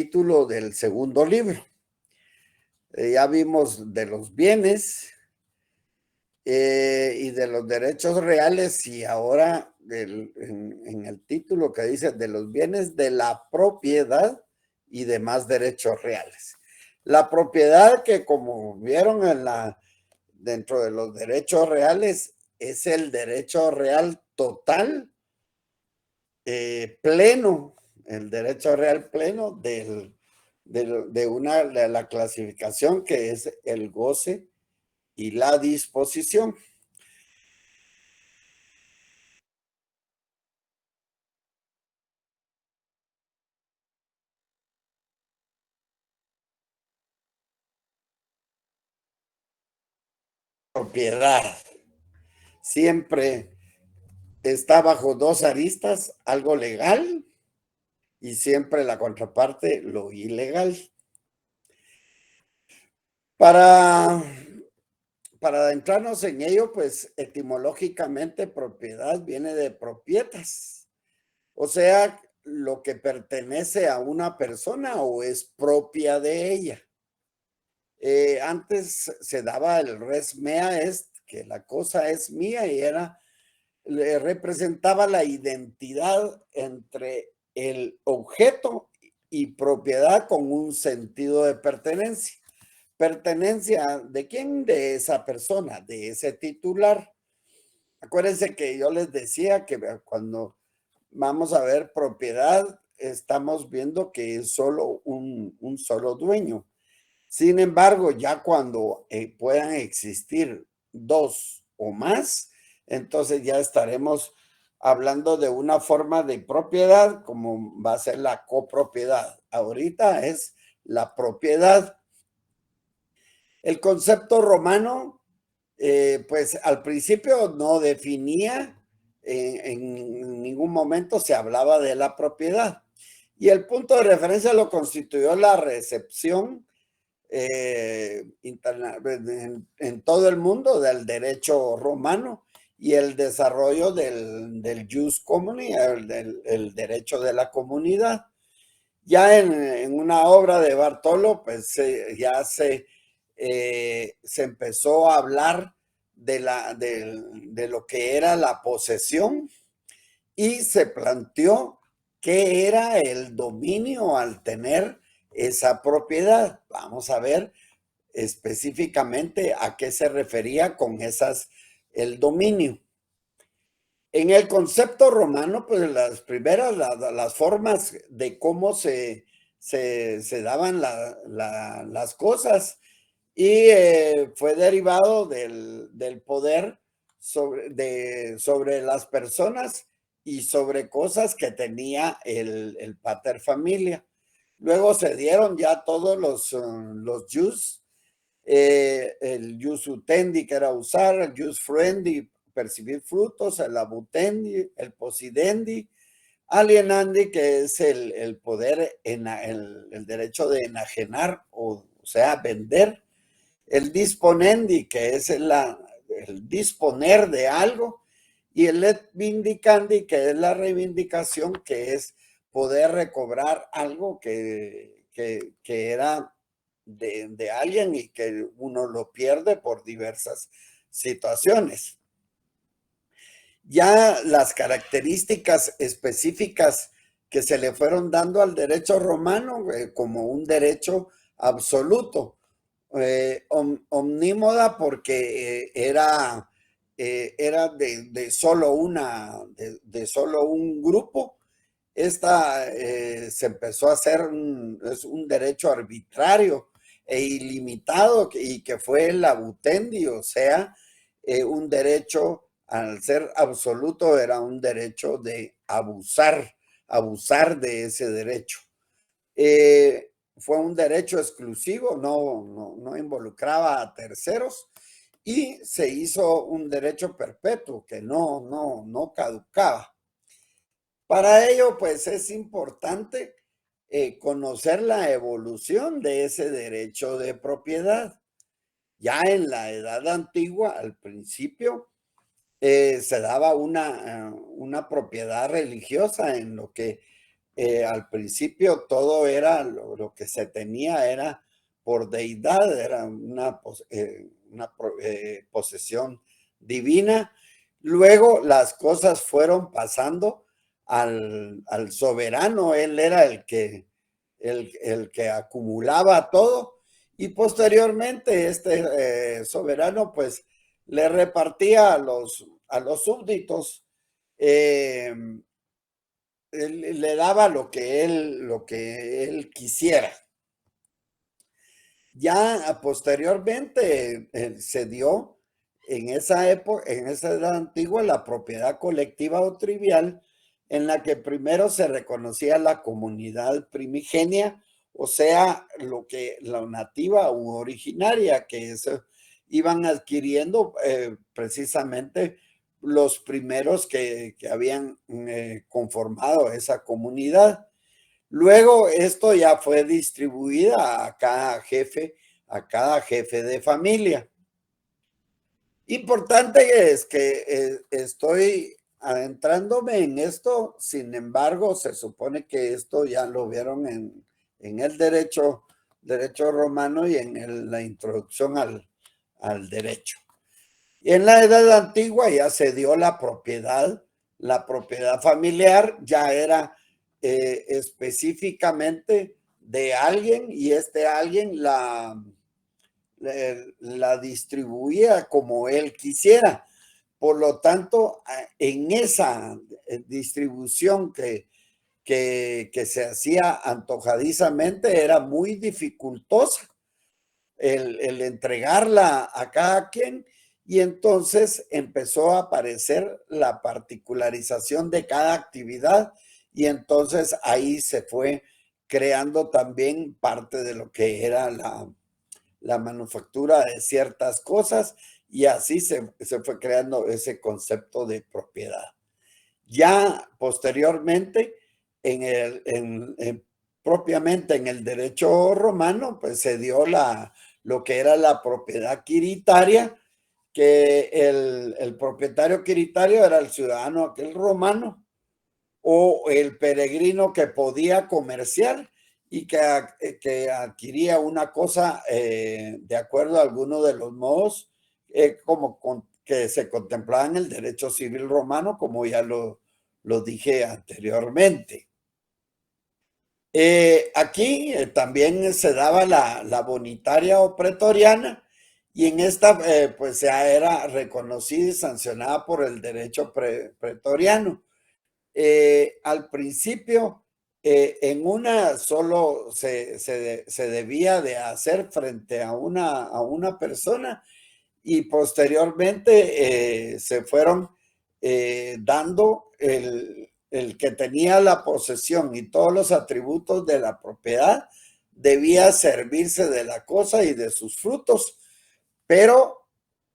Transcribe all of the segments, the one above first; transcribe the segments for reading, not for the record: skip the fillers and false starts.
Título del segundo libro. Ya vimos de los bienes y de los derechos reales y ahora en el título que dice de los bienes de la propiedad y demás derechos reales. La propiedad que como vieron dentro de los derechos reales es el derecho real total, pleno, el derecho real pleno de la clasificación que es el goce y la disposición. Propiedad siempre está bajo dos aristas, algo legal y siempre la contraparte, lo ilegal. Para, para adentrarnos en ello, pues etimológicamente propiedad viene de propietas, o sea, lo que pertenece a una persona o es propia de ella. Antes se daba el res mea est, que la cosa es mía y representaba la identidad entre el objeto y propiedad con un sentido de pertenencia. ¿Pertenencia de quién? De esa persona, de ese titular. Acuérdense que yo les decía que cuando vamos a ver propiedad, estamos viendo que es solo un solo dueño. Sin embargo, ya cuando puedan existir dos o más, entonces ya estaremos hablando de una forma de propiedad, como va a ser la copropiedad. Ahorita es la propiedad. El concepto romano, pues al principio no definía, en ningún momento se hablaba de la propiedad. Y el punto de referencia lo constituyó la recepción en todo el mundo del derecho romano y el desarrollo del jus communi, el derecho de la comunidad. Ya en una obra de Bartolo, pues ya se empezó a hablar de lo que era la posesión y se planteó qué era el dominio al tener esa propiedad. Vamos a ver específicamente a qué se refería con el dominio. En el concepto romano, pues las primeras, las formas de cómo se daban las cosas y fue derivado del poder sobre las personas y sobre cosas que tenía el pater familia. Luego se dieron ya todos los jus, el jus utendi, que era usar, el jus fruendi, percibir frutos, el abutendi, el possidendi, alienandi, que es el poder, el derecho de enajenar, o sea, vender, el disponendi, que es el disponer de algo, y el et vindicandi, que es la reivindicación, que es poder recobrar algo que era de alguien y que uno lo pierde por diversas situaciones. Ya las características específicas que se le fueron dando al derecho romano como un derecho absoluto, omnímoda porque era de solo de solo un grupo. Esta se empezó a hacer es un derecho arbitrario e ilimitado y que fue el abutendi, o sea, un derecho, al ser absoluto, era un derecho de abusar de ese derecho. Fue un derecho exclusivo, no involucraba a terceros y se hizo un derecho perpetuo que no caducaba. Para ello, pues es importante conocer la evolución de ese derecho de propiedad. Ya en la Edad Antigua, al principio, se daba una propiedad religiosa en lo que al principio todo era, lo que se tenía era por deidad, era una posesión divina. Luego las cosas fueron pasando al soberano, él era el que acumulaba todo, y posteriormente este soberano pues le repartía a los súbditos, eh, le daba lo que él quisiera. Ya posteriormente se dio en esa época, en esa edad antigua, la propiedad colectiva o trivial, en la que primero se reconocía la comunidad primigenia, o sea, la nativa u originaria, que iban adquiriendo precisamente los primeros que habían conformado esa comunidad. Luego esto ya fue distribuida a cada jefe de familia. Importante es que estoy adentrándome en esto, sin embargo, se supone que esto ya lo vieron en el derecho romano y en la introducción al derecho. Y en la edad antigua ya se dio la propiedad familiar ya era específicamente de alguien, y este alguien la distribuía como él quisiera. Por lo tanto, en esa distribución que se hacía antojadizamente era muy dificultosa el entregarla a cada quien, y entonces empezó a aparecer la particularización de cada actividad, y entonces ahí se fue creando también parte de lo que era la manufactura de ciertas cosas, y así se fue creando ese concepto de propiedad. Ya posteriormente, propiamente en el derecho romano, pues se dio lo que era la propiedad quiritaria, que el propietario quiritario era el ciudadano aquel romano o el peregrino que podía comerciar y que adquiría una cosa de acuerdo a alguno de los modos que se contemplaba en el derecho civil romano, como ya lo dije anteriormente. Aquí también se daba la bonitaria o pretoriana, y en esta pues ya era reconocida y sancionada por el derecho pretoriano. Al principio, en una solo se debía de hacer frente a una persona, y posteriormente se fueron dando el que tenía la posesión y todos los atributos de la propiedad debía servirse de la cosa y de sus frutos, pero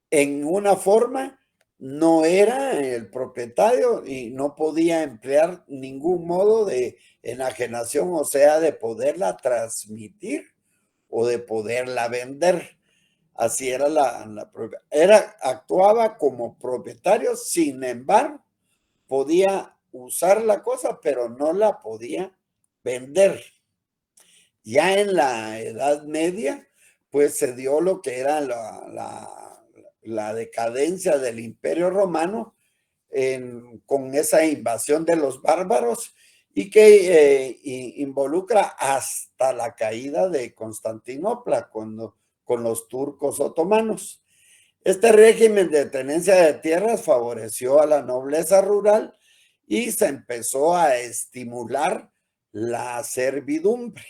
en una forma no era el propietario y no podía emplear ningún modo de enajenación, o sea, de poderla transmitir o de poderla vender. Así era actuaba como propietario, sin embargo, podía usar la cosa, pero no la podía vender. Ya en la Edad Media, pues se dio lo que era la decadencia del Imperio Romano con esa invasión de los bárbaros, y que involucra hasta la caída de Constantinopla con los turcos otomanos. Este régimen de tenencia de tierras favoreció a la nobleza rural y se empezó a estimular la servidumbre.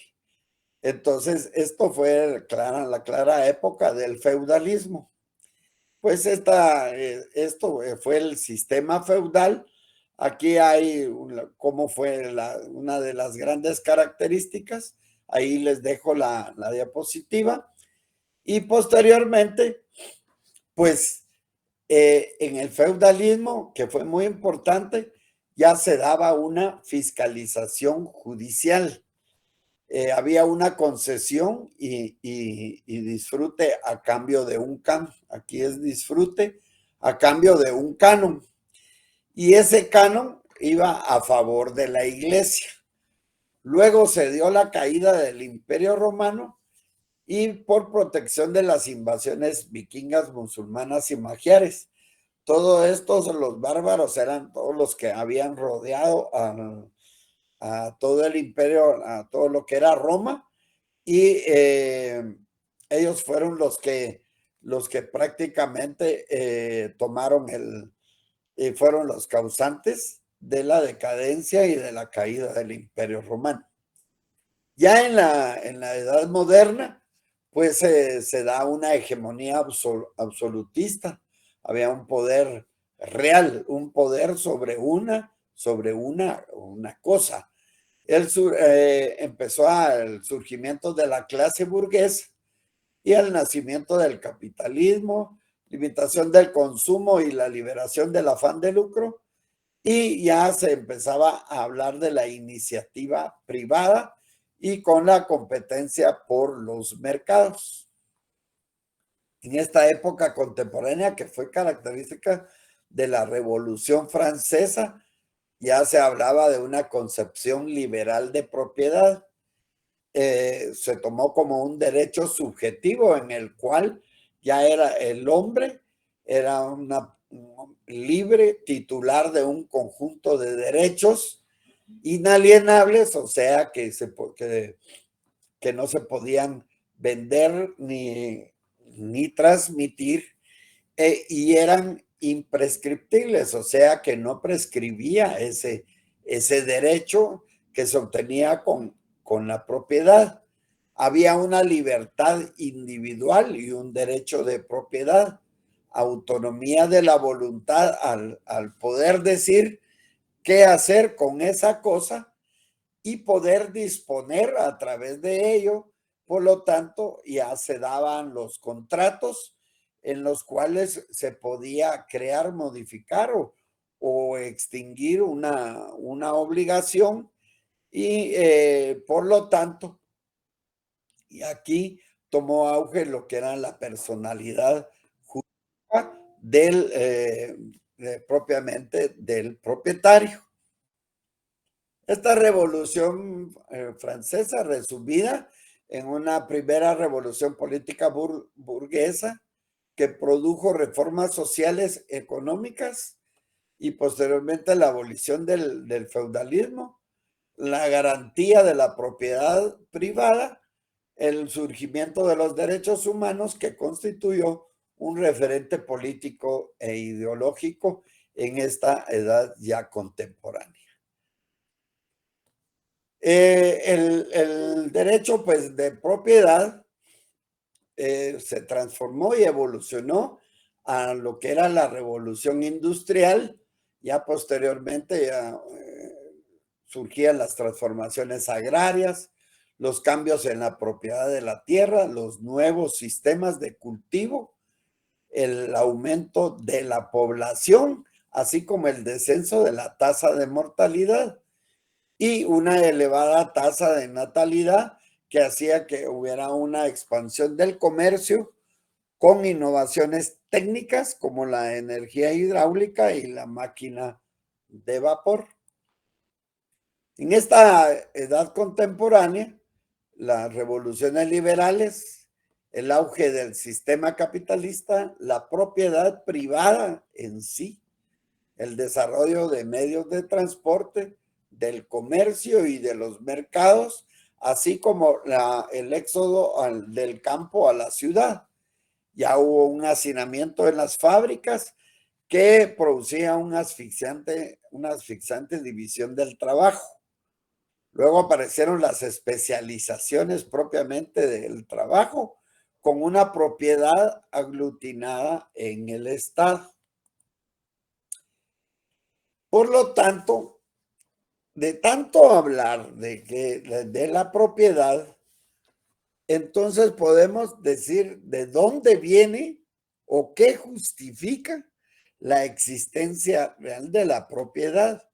Entonces, esto fue la clara época del feudalismo. Pues esto fue el sistema feudal. Aquí hay cómo fue una de las grandes características. Ahí les dejo la diapositiva. Y posteriormente, pues en el feudalismo, que fue muy importante, ya se daba una fiscalización judicial. Había una concesión y disfrute a cambio de un canon. Aquí es disfrute a cambio de un canon. Y ese canon iba a favor de la iglesia. Luego se dio la caída del Imperio Romano y por protección de las invasiones vikingas, musulmanas y magiares. Todo esto, los bárbaros eran todos los que habían rodeado a todo el imperio, a todo lo que era Roma, y ellos fueron los que prácticamente tomaron fueron los causantes de la decadencia y de la caída del imperio romano. Ya en la edad moderna, pues se da una hegemonía absolutista. Había un poder real, un poder sobre una cosa. Empezó el surgimiento de la clase burguesa y el nacimiento del capitalismo, limitación del consumo y la liberación del afán de lucro. Y ya se empezaba a hablar de la iniciativa privada y con la competencia por los mercados. En esta época contemporánea, que fue característica de la Revolución Francesa, ya se hablaba de una concepción liberal de propiedad. Se tomó como un derecho subjetivo en el cual ya era el hombre, era un libre titular de un conjunto de derechos inalienables, o sea, que no se podían vender ni transmitir, y eran imprescriptibles, o sea, que no prescribía ese derecho que se obtenía con la propiedad. Había una libertad individual y un derecho de propiedad, autonomía de la voluntad al poder decir qué hacer con esa cosa y poder disponer a través de ello. Por lo tanto, ya se daban los contratos en los cuales se podía crear, modificar o extinguir una obligación y por lo tanto, y aquí tomó auge lo que era la personalidad jurídica propiamente del propietario. Esta revolución francesa, resumida en una primera revolución política burguesa que produjo reformas sociales, económicas y posteriormente la abolición del feudalismo, la garantía de la propiedad privada, el surgimiento de los derechos humanos que constituyó un referente político e ideológico en esta edad ya contemporánea. El derecho pues, de propiedad se transformó y evolucionó a lo que era la revolución industrial. Ya posteriormente surgían las transformaciones agrarias, los cambios en la propiedad de la tierra, los nuevos sistemas de cultivo, el aumento de la población, así como el descenso de la tasa de mortalidad y una elevada tasa de natalidad que hacía que hubiera una expansión del comercio con innovaciones técnicas como la energía hidráulica y la máquina de vapor. En esta edad contemporánea, las revoluciones liberales, el auge del sistema capitalista, la propiedad privada en sí, el desarrollo de medios de transporte, del comercio y de los mercados, así como el éxodo del campo a la ciudad. Ya hubo un hacinamiento en las fábricas que producía una asfixiante división del trabajo. Luego aparecieron las especializaciones propiamente del trabajo, con una propiedad aglutinada en el Estado. Por lo tanto, de tanto hablar de la propiedad, entonces podemos decir de dónde viene o qué justifica la existencia real de la propiedad.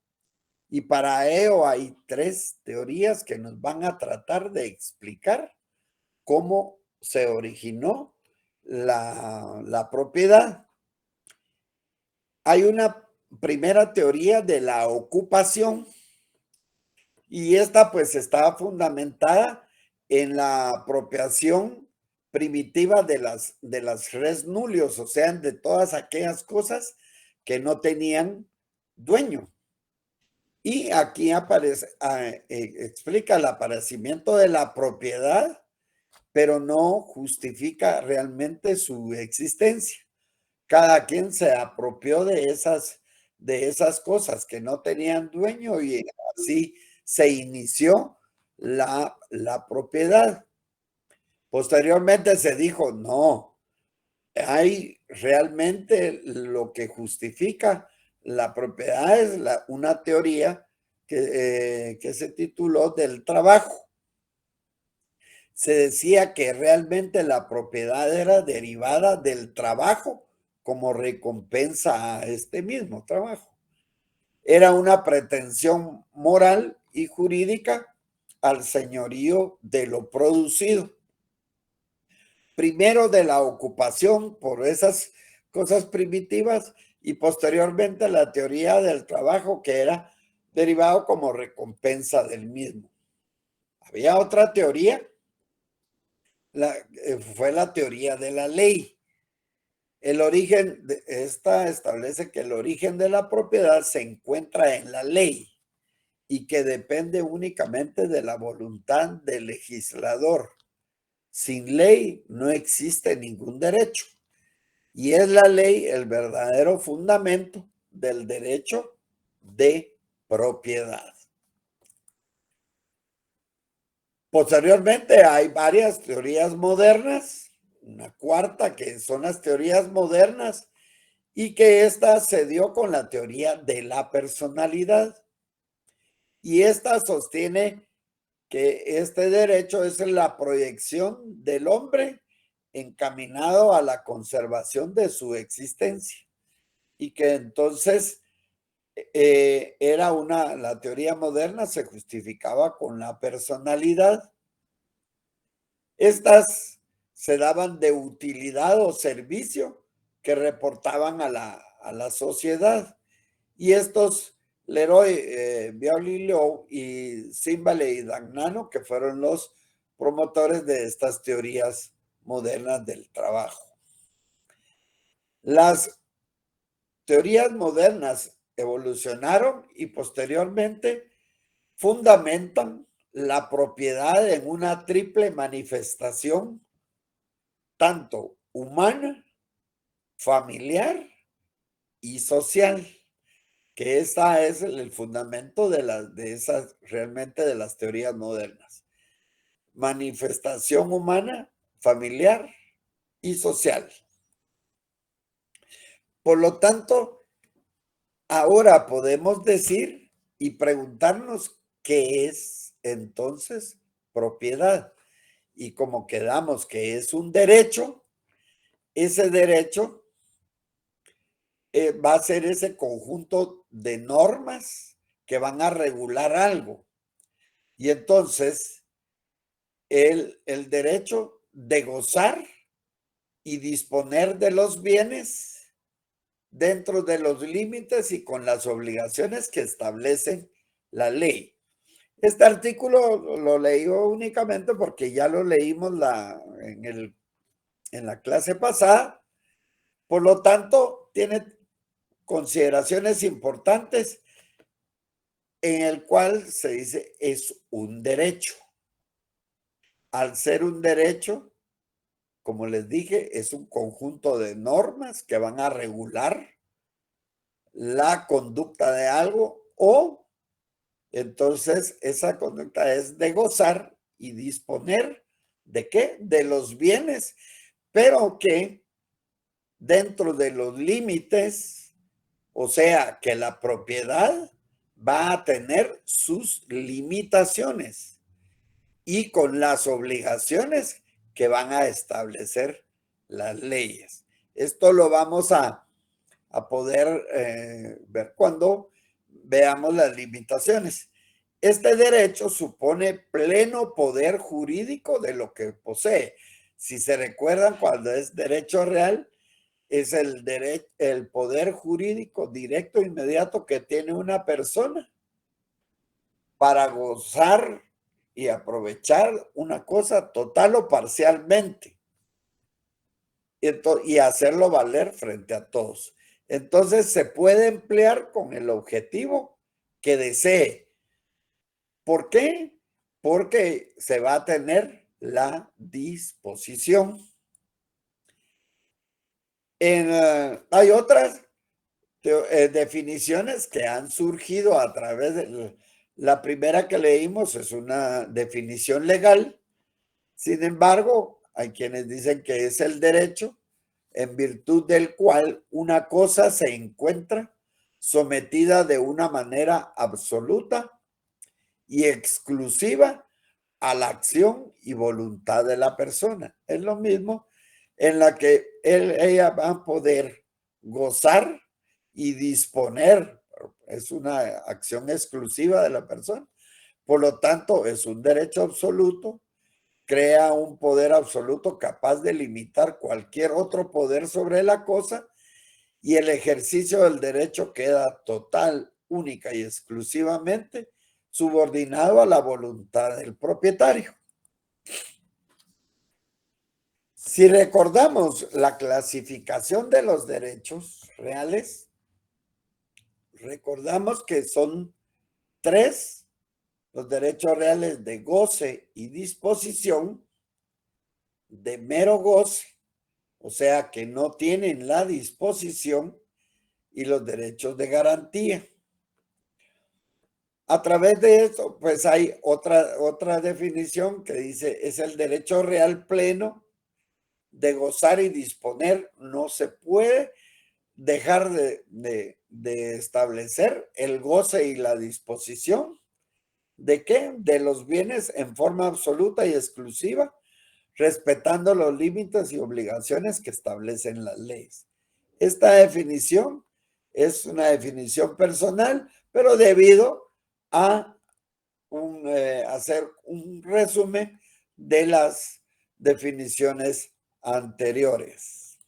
Y para ello hay tres teorías que nos van a tratar de explicar cómo se originó la propiedad. Hay una primera teoría de la ocupación. Y esta pues está fundamentada en la apropiación primitiva de las res nullius, o sea, de todas aquellas cosas que no tenían dueño. Y aquí aparece, explica el aparecimiento de la propiedad, pero no justifica realmente su existencia. Cada quien se apropió de esas cosas que no tenían dueño y así se inició la propiedad. Posteriormente se dijo, no, hay realmente lo que justifica la propiedad es una teoría que se tituló del trabajo. Se decía que realmente la propiedad era derivada del trabajo como recompensa a este mismo trabajo. Era una pretensión moral y jurídica al señorío de lo producido. Primero de la ocupación por esas cosas primitivas y posteriormente la teoría del trabajo que era derivado como recompensa del mismo. Había otra teoría, fue la teoría de la ley. El origen de esta establece que el origen de la propiedad se encuentra en la ley y que depende únicamente de la voluntad del legislador. Sin ley no existe ningún derecho y es la ley el verdadero fundamento del derecho de propiedad. Posteriormente hay varias teorías modernas, una cuarta que son las teorías modernas y que esta se dio con la teoría de la personalidad. Y esta sostiene que este derecho es la proyección del hombre encaminado a la conservación de su existencia y que entonces la teoría moderna se justificaba con la personalidad. Estas se daban de utilidad o servicio que reportaban a la sociedad. Y estos, Leroy Beaulieu y Simbale y Dagnano, que fueron los promotores de estas teorías modernas del trabajo. Las teorías modernas evolucionaron y posteriormente fundamentan la propiedad en una triple manifestación, tanto humana, familiar y social, que esta es el fundamento de esas realmente de las teorías modernas. Manifestación humana, familiar y social. Por lo tanto, ahora podemos decir y preguntarnos qué es entonces propiedad. Y como quedamos que es un derecho, ese derecho va a ser ese conjunto de normas que van a regular algo. Y entonces, el derecho de gozar y disponer de los bienes dentro de los límites y con las obligaciones que establece la ley. Este artículo lo leí únicamente porque ya lo leímos en la clase pasada. Por lo tanto, tiene consideraciones importantes en el cual se dice es un derecho. Al ser un derecho, como les dije, es un conjunto de normas que van a regular la conducta de algo o entonces esa conducta es de gozar y disponer de qué? De los bienes, pero que dentro de los límites, o sea, que la propiedad va a tener sus limitaciones y con las obligaciones que van a establecer las leyes. Esto lo vamos a poder ver cuando veamos las limitaciones. Este derecho supone pleno poder jurídico de lo que posee. Si se recuerdan, cuando es derecho real, es el poder jurídico directo e inmediato que tiene una persona para gozar y aprovechar una cosa total o parcialmente y hacerlo valer frente a todos. Entonces se puede emplear con el objetivo que desee. ¿Por qué? Porque se va a tener la disposición. Hay otras definiciones que han surgido a través de la primera que leímos, es una definición legal. Sin embargo, hay quienes dicen que es el derecho en virtud del cual una cosa se encuentra sometida de una manera absoluta y exclusiva a la acción y voluntad de la persona. Es lo mismo en la que ella va a poder gozar y disponer. Es una acción exclusiva de la persona. Por lo tanto, es un derecho absoluto, crea un poder absoluto capaz de limitar cualquier otro poder sobre la cosa y el ejercicio del derecho queda total, única y exclusivamente subordinado a la voluntad del propietario. Si recordamos la clasificación de los derechos reales, recordamos que son tres los derechos reales de goce y disposición, de mero goce, o sea que no tienen la disposición, y los derechos de garantía. A través de eso, pues hay otra definición que dice, es el derecho real pleno de gozar y disponer. No se puede dejar de establecer el goce y la disposición. ¿De qué? De los bienes en forma absoluta y exclusiva, respetando los límites y obligaciones que establecen las leyes. Esta definición es una definición personal, pero debido a hacer un resumen de las definiciones anteriores.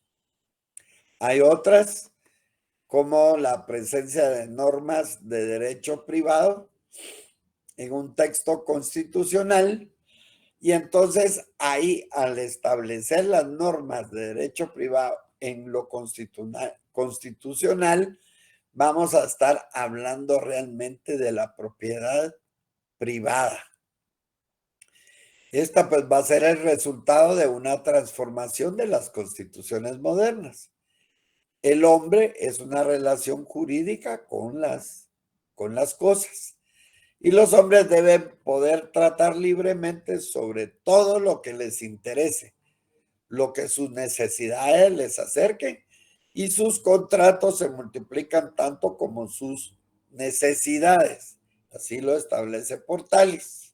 Hay otras, como la presencia de normas de derecho privado en un texto constitucional, y entonces ahí, al establecer las normas de derecho privado en lo constitucional, vamos a estar hablando realmente de la propiedad privada. Esta pues va a ser el resultado de una transformación de las constituciones modernas. El hombre es una relación jurídica con las cosas. Y los hombres deben poder tratar libremente sobre todo lo que les interese, lo que sus necesidades les acerquen, y sus contratos se multiplican tanto como sus necesidades. Así lo establece Portales.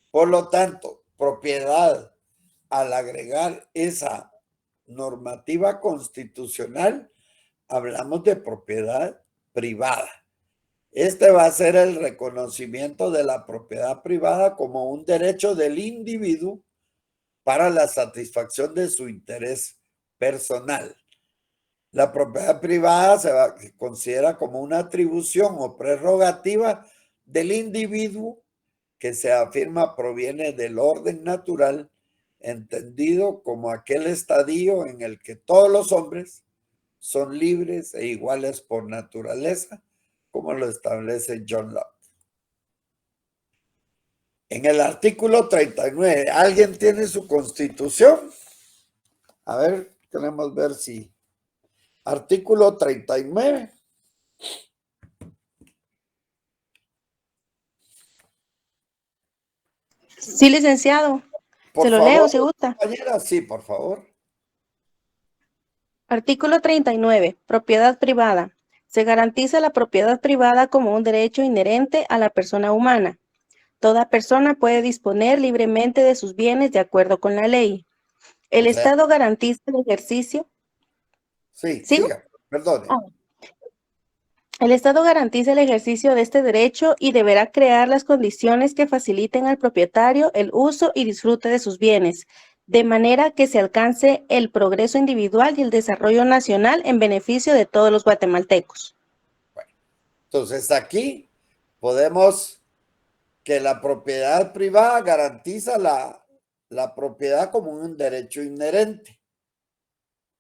Por lo tanto, propiedad, al agregar esa normativa constitucional, hablamos de propiedad privada. Este va a ser el reconocimiento de la propiedad privada como un derecho del individuo para la satisfacción de su interés personal. La propiedad privada se considera como una atribución o prerrogativa del individuo que se afirma proviene del orden natural, entendido como aquel estadio en el que todos los hombres son libres e iguales por naturaleza, como lo establece John Locke. En el artículo 39, ¿alguien tiene su constitución? A ver, queremos ver si... Artículo 39. Sí, licenciado. Se lo leo, si gusta. Compañera, sí, por favor. Artículo 39. Propiedad privada. Se garantiza la propiedad privada como un derecho inherente a la persona humana. Toda persona puede disponer libremente de sus bienes de acuerdo con la ley. El Estado garantiza el ejercicio. Sí, ¿Sigo? siga, perdone. El Estado garantiza el ejercicio de este derecho y deberá crear las condiciones que faciliten al propietario el uso y disfrute de sus bienes, de manera que se alcance el progreso individual y el desarrollo nacional en beneficio de todos los guatemaltecos. Bueno, entonces aquí Podemos que la propiedad privada garantiza la propiedad como un derecho inherente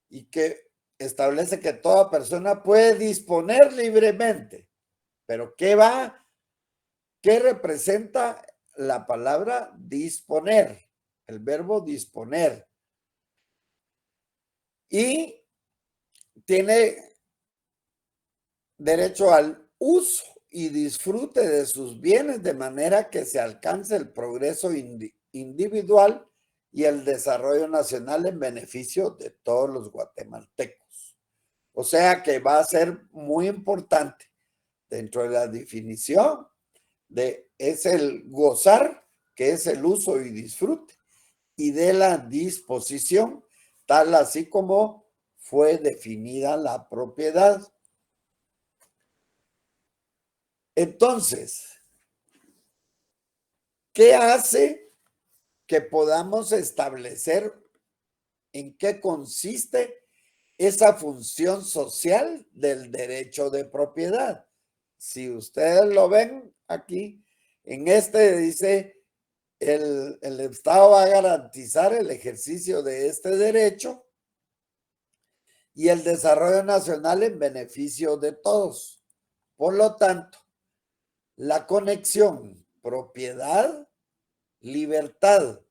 y que establece que toda persona puede disponer libremente. Pero ¿qué representa la palabra disponer? El verbo disponer. Y tiene derecho al uso y disfrute de sus bienes de manera que se alcance el progreso individual y el desarrollo nacional en beneficio de todos los guatemaltecos. O sea que va a ser muy importante dentro de la definición es el gozar, que es el uso y disfrute, y de la disposición, tal así como fue definida la propiedad. Entonces, ¿qué hace que podamos establecer en qué consiste esa función social del derecho de propiedad? Si ustedes lo ven aquí, en este dice, el Estado va a garantizar el ejercicio de este derecho y el desarrollo nacional en beneficio de todos. Por lo tanto, la conexión propiedad-libertad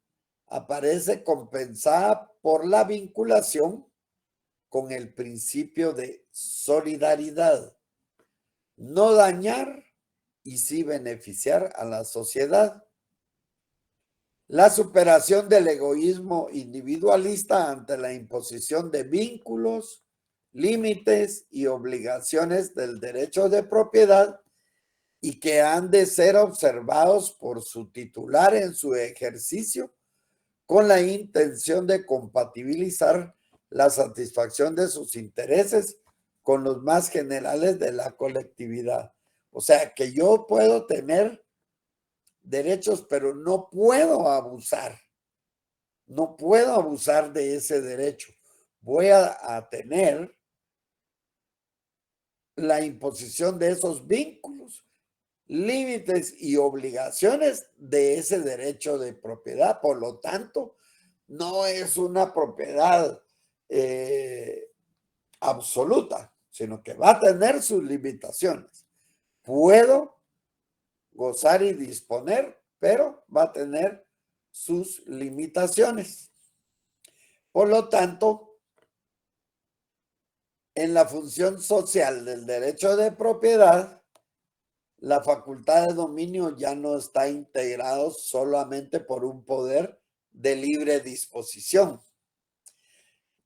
aparece compensada por la vinculación con el principio de solidaridad. No dañar y sí beneficiar a la sociedad. La superación del egoísmo individualista ante la imposición de vínculos, límites y obligaciones del derecho de propiedad y que han de ser observados por su titular en su ejercicio con la intención de compatibilizar la satisfacción de sus intereses con los más generales de la colectividad. O sea, que yo puedo tener derechos, pero no puedo abusar. No puedo abusar de ese derecho. Voy a tener la imposición de esos vínculos, límites y obligaciones de ese derecho de propiedad. Por lo tanto, no es una propiedad absoluta, sino que va a tener sus limitaciones. Puedo gozar y disponer, pero va a tener sus limitaciones. Por lo tanto, en la función social del derecho de propiedad, la facultad de dominio ya no está integrado solamente por un poder de libre disposición,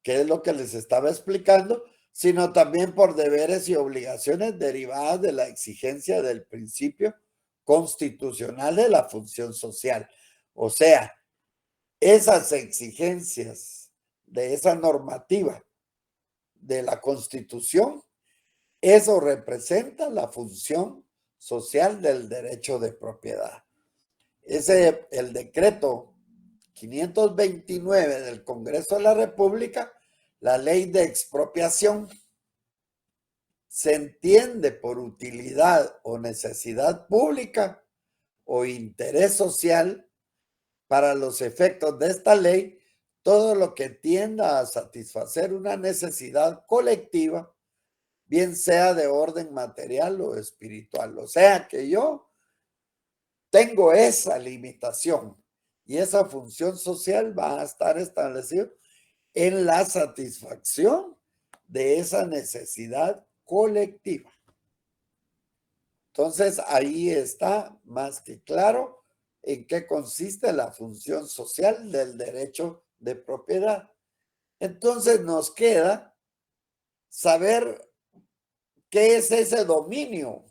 que es lo que les estaba explicando, sino también por deberes y obligaciones derivadas de la exigencia del principio constitucional de la función social. O sea, esas exigencias de esa normativa de la Constitución, eso representa la función social del derecho de propiedad. El decreto 529 del Congreso de la República, la ley de expropiación, se entiende por utilidad o necesidad pública o interés social para los efectos de esta ley todo lo que tienda a satisfacer una necesidad colectiva, bien sea de orden material o espiritual. O sea que yo tengo esa limitación y esa función social va a estar establecida en la satisfacción de esa necesidad colectiva. Entonces, ahí está más que claro en qué consiste la función social del derecho de propiedad. Entonces, nos queda saber qué es ese dominio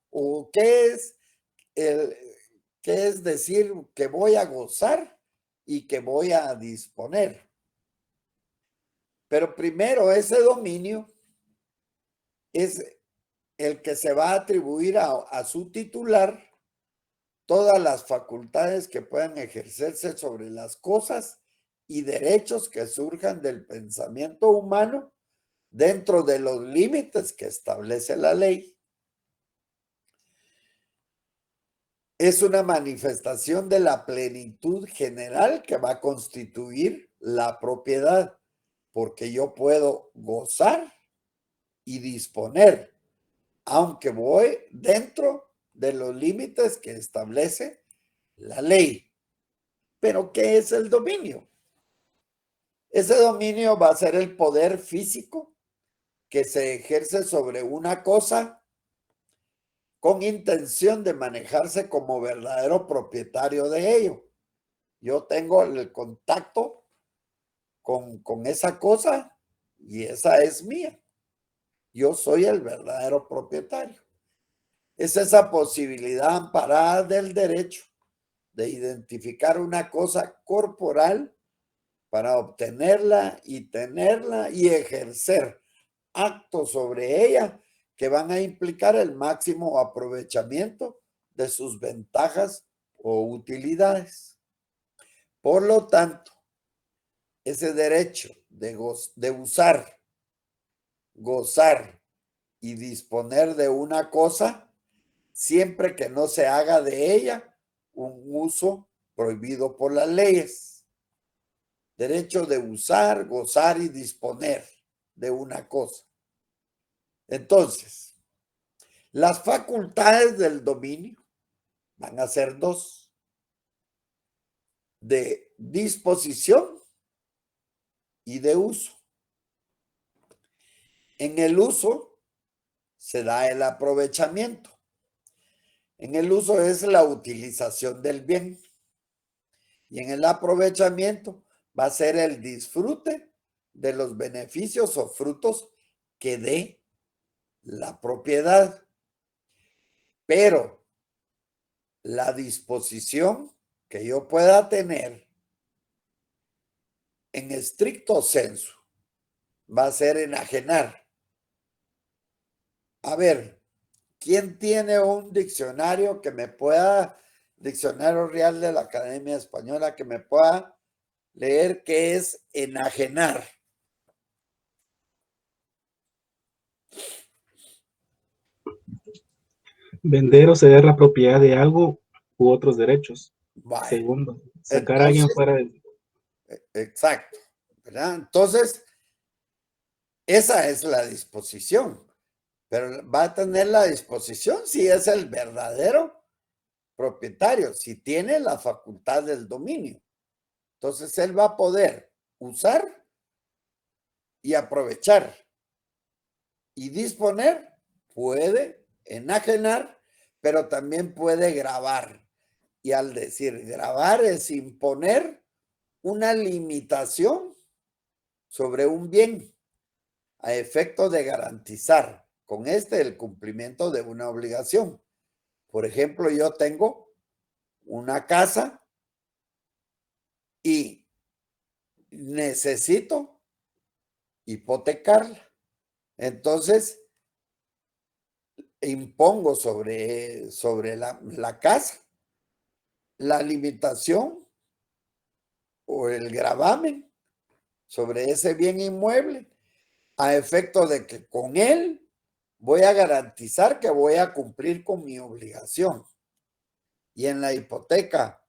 o qué es decir que voy a gozar y que voy a disponer. Pero primero, ese dominio es el que se va a atribuir a su titular todas las facultades que puedan ejercerse sobre las cosas y derechos que surjan del pensamiento humano dentro de los límites que establece la ley. es una manifestación de la plenitud general que va a constituir la propiedad, porque yo puedo gozar y disponer, aunque voy dentro de los límites que establece la ley. Pero ¿qué es el dominio? Ese dominio va a ser el poder físico que se ejerce sobre una cosa con intención de manejarse como verdadero propietario de ello. Yo tengo el contacto con esa cosa y esa es mía. Yo soy el verdadero propietario. Es esa posibilidad amparada del derecho de identificar una cosa corporal para obtenerla y tenerla y ejercer actos sobre ella que van a implicar el máximo aprovechamiento de sus ventajas o utilidades. Por lo tanto, ese derecho de usar, gozar y disponer de una cosa, siempre que no se haga de ella un uso prohibido por las leyes. Derecho de usar, gozar y disponer de una cosa. Entonces, las facultades del dominio van a ser dos: de disposición y de uso. En el uso se da el aprovechamiento. En el uso es la utilización del bien. Y en el aprovechamiento va a ser el disfrute de los beneficios o frutos que dé la propiedad. Pero la disposición que yo pueda tener en estricto sensu va a ser enajenar. A ver, ¿quién tiene un diccionario que me pueda, diccionario real de la Academia Española, que me pueda leer qué es enajenar? Vender o ceder la propiedad de algo u otros derechos. Vaya, Segundo, sacar a alguien entonces, fuera de... exacto, ¿verdad? Entonces, esa es la disposición, pero va a tener la disposición si es el verdadero propietario, si tiene la facultad del dominio. Entonces, él va a poder usar y aprovechar y disponer, puede enajenar, pero también puede gravar. Y al decir gravar es imponer una limitación sobre un bien a efecto de garantizar con este el cumplimiento de una obligación. Por ejemplo, yo tengo una casa y necesito hipotecarla. Entonces, impongo sobre la casa la limitación o el gravamen sobre ese bien inmueble a efecto de que con él voy a garantizar que voy a cumplir con mi obligación. Y en la hipoteca,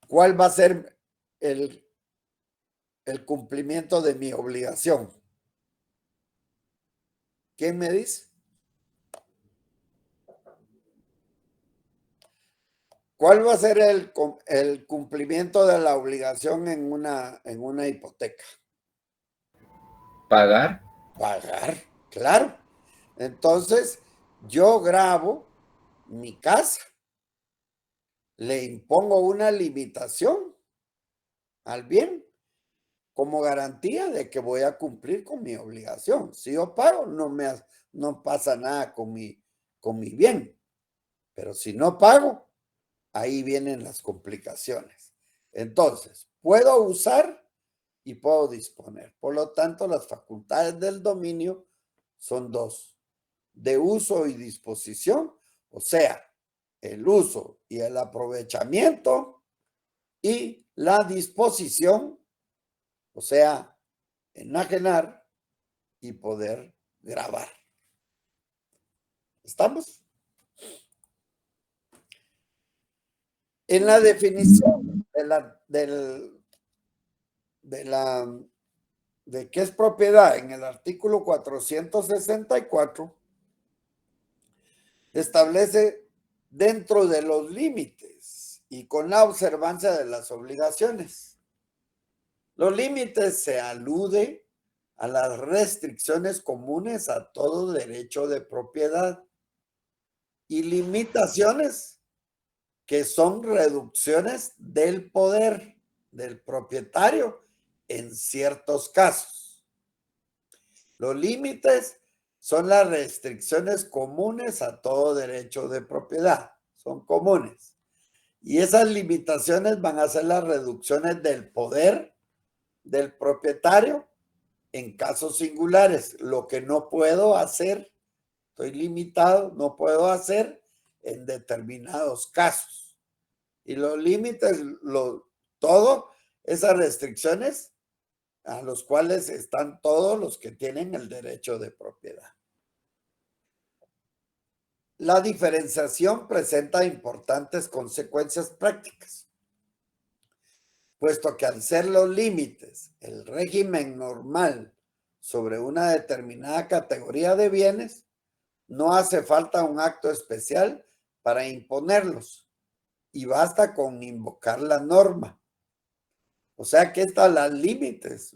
¿cuál va a ser el cumplimiento de mi obligación? ¿Quién me dice? ¿Cuál va a ser el cumplimiento de la obligación en una hipoteca? Pagar. Pagar, claro. Entonces, yo grabo mi casa, le impongo una limitación al bien como garantía de que voy a cumplir con mi obligación. Si yo pago, no pasa nada con mi bien. Pero si no pago, ahí vienen las complicaciones. Entonces, puedo usar y puedo disponer. Por lo tanto, las facultades del dominio son dos: de uso y disposición, o sea, el uso y el aprovechamiento, y la disposición, o sea, enajenar y poder grabar. ¿Estamos? En la definición de qué es propiedad, en el artículo 464, establece dentro de los límites y con la observancia de las obligaciones. Los límites se alude a las restricciones comunes a todo derecho de propiedad y limitaciones que son reducciones del poder del propietario en ciertos casos. Los límites son las restricciones comunes a todo derecho de propiedad, son comunes. Y esas limitaciones van a ser las reducciones del poder del propietario en casos singulares. Lo que no puedo hacer, estoy limitado, no puedo hacer en determinados casos. Y los límites, todo esas restricciones a los cuales están todos los que tienen el derecho de propiedad. La diferenciación presenta importantes consecuencias prácticas, puesto que al ser los límites el régimen normal sobre una determinada categoría de bienes, no hace falta un acto especial para imponerlos y basta con invocar la norma. O sea que están los límites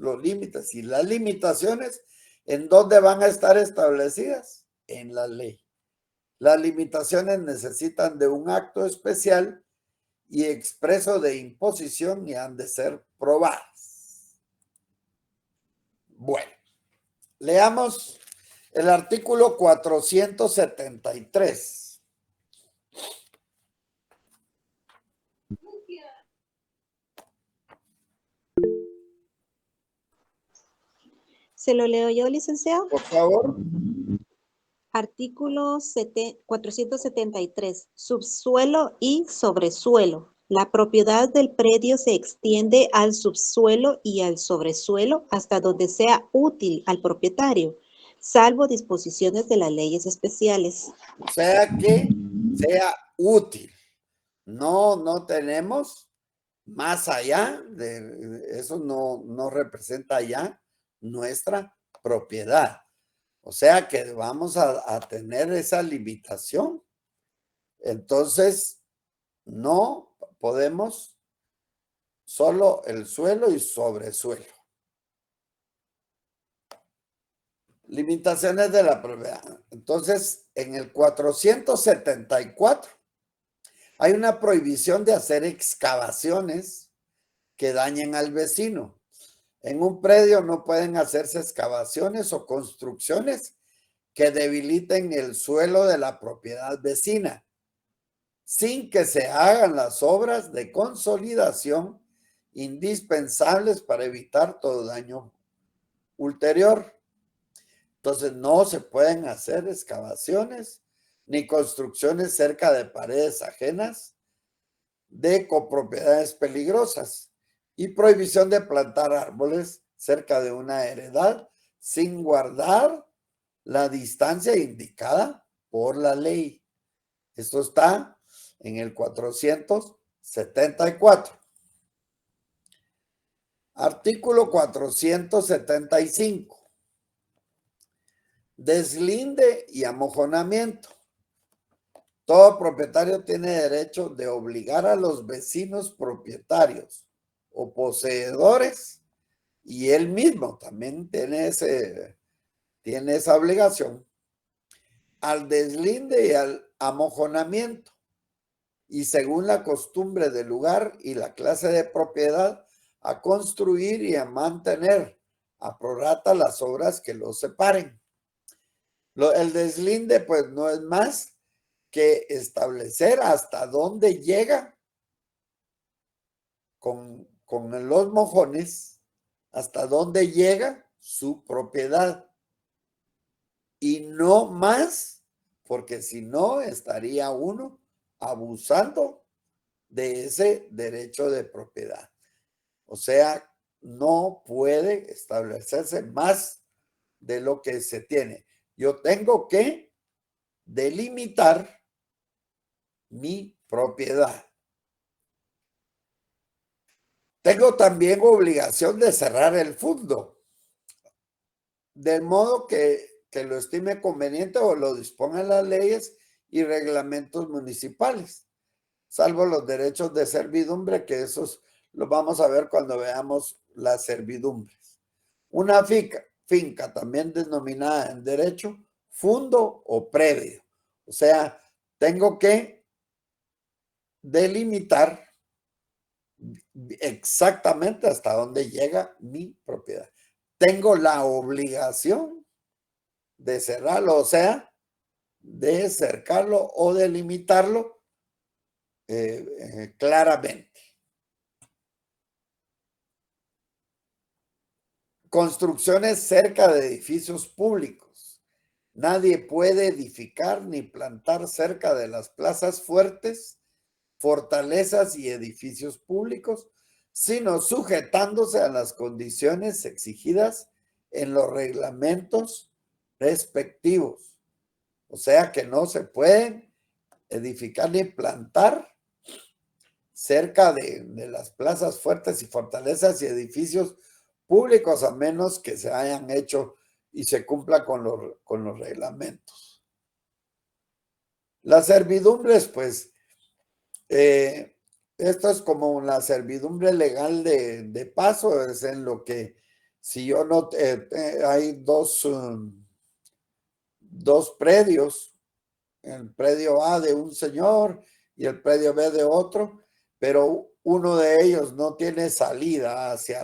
y las limitaciones, ¿en dónde van a estar establecidas? En la ley. Las limitaciones necesitan de un acto especial y expreso de imposición y han de ser probadas. Bueno, leamos el artículo 473. ¿Se lo leo yo, licenciado? Por favor. Artículo 473. Subsuelo y sobresuelo. La propiedad del predio se extiende al subsuelo y al sobresuelo hasta donde sea útil al propietario, salvo disposiciones de las leyes especiales. O sea que sea útil. No tenemos más allá de eso, no representa ya nuestra propiedad. O sea que vamos a tener esa limitación. Entonces, no podemos solo el suelo y sobresuelo. Limitaciones de la propiedad. Entonces, en el 474 hay una prohibición de hacer excavaciones que dañen al vecino. En un predio no pueden hacerse excavaciones o construcciones que debiliten el suelo de la propiedad vecina, sin que se hagan las obras de consolidación indispensables para evitar todo daño ulterior. Entonces no se pueden hacer excavaciones ni construcciones cerca de paredes ajenas de copropiedades peligrosas y prohibición de plantar árboles cerca de una heredad sin guardar la distancia indicada por la ley. Esto está en el 474. Artículo 475. Deslinde y amojonamiento. Todo propietario tiene derecho de obligar a los vecinos propietarios o poseedores, y él mismo también tiene esa obligación, al deslinde y al amojonamiento, y según la costumbre del lugar y la clase de propiedad, a construir y a mantener a prorata las obras que los separen. El deslinde pues no es más que establecer hasta dónde llega con los mojones, hasta dónde llega su propiedad. Y no más, porque si no estaría uno abusando de ese derecho de propiedad. O sea, no puede establecerse más de lo que se tiene. Yo tengo que delimitar mi propiedad. Tengo también obligación de cerrar el fondo, de modo que lo estime conveniente o lo dispongan las leyes y reglamentos municipales, salvo los derechos de servidumbre, que esos los vamos a ver cuando veamos las servidumbres. Una finca también denominada en derecho fundo o predio. O sea, tengo que delimitar exactamente hasta dónde llega mi propiedad. Tengo la obligación de cerrarlo, o sea, de cercarlo o delimitarlo claramente. Construcciones cerca de edificios públicos. Nadie puede edificar ni plantar cerca de las plazas fuertes, fortalezas y edificios públicos, sino sujetándose a las condiciones exigidas en los reglamentos respectivos. O sea que no se pueden edificar ni plantar cerca de las plazas fuertes y fortalezas y edificios públicos, a menos que se hayan hecho y se cumpla con los reglamentos. Las servidumbres, pues, esto es como una servidumbre legal de paso, es en lo que si yo no, hay dos predios, el predio A de un señor y el predio B de otro, pero uno de ellos no tiene salida hacia